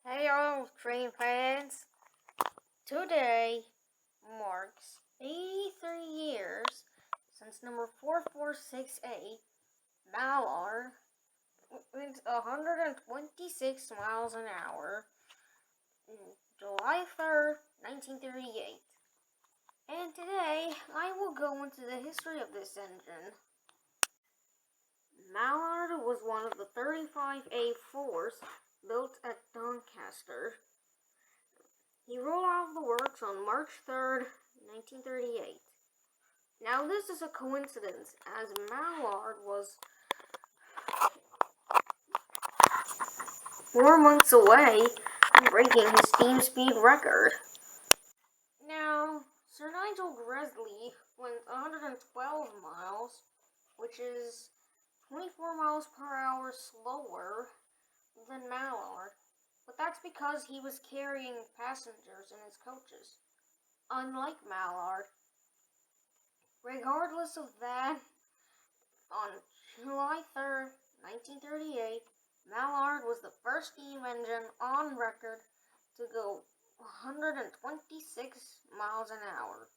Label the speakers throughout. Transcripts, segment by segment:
Speaker 1: Hey all train fans, today marks 83 years since number 4468, Mallard, went 126 miles an hour on July 3rd, 1938. And today I will go into the history of this engine. Mallard was one of the 35 A4s built at Doncaster. He rolled out of the works on March 3rd, 1938. Now this is a coincidence, as Mallard was 4 months away from breaking his steam speed record. Now, Sir Nigel Gresley went 112 miles, which is 24 miles per hour slower than Mallard. But that's because he was carrying passengers in his coaches, unlike Mallard. Regardless of that, on July 3rd, 1938, Mallard was the first steam engine on record to go 126 miles an hour.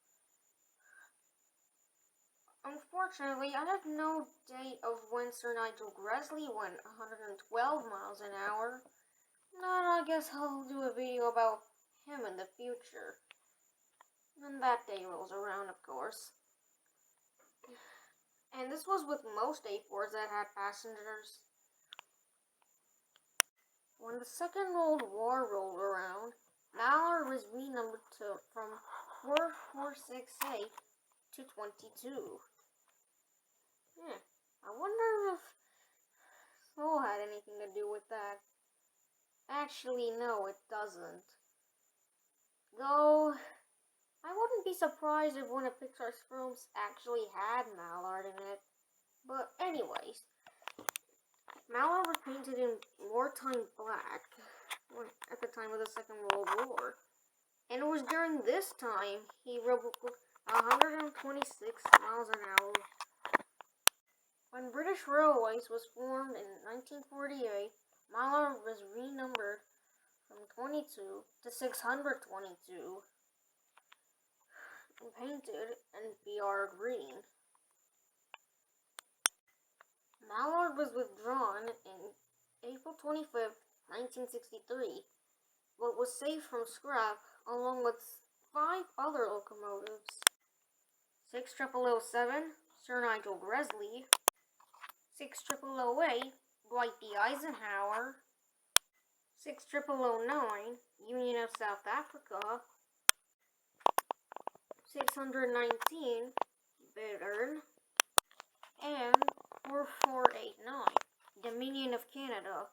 Speaker 1: Unfortunately, I have no date of when Sir Nigel Gresley went 112 miles an hour. And I guess I'll do a video about him in the future. When that day rolls around, of course. And this was with most A4s that had passengers. When the Second World War rolled around, Mallard was renumbered from 4468 to 22. I wonder if Soul had anything to do with that. Actually, no, it doesn't. Though, I wouldn't be surprised if one of Pixar's films actually had Mallard in it. But anyways, Mallard was painted in wartime black at the time of the Second World War. And it was during this time he rode 126 miles an hour. When British Railways was formed in 1948, Mallard was renumbered from 22 to 622 and painted in BR green. Mallard was withdrawn in April 25th, 1963, but was saved from scrap along with 5 other locomotives. 6007, Sir Nigel Gresley. 6008, Dwight D. Eisenhower. 6009, Union of South Africa. 619, Bittern. And 4489, Dominion of Canada.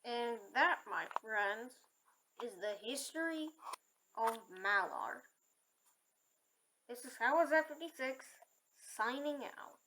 Speaker 1: And that, my friends, is the history of Mallard. This is How Was That 56, signing out.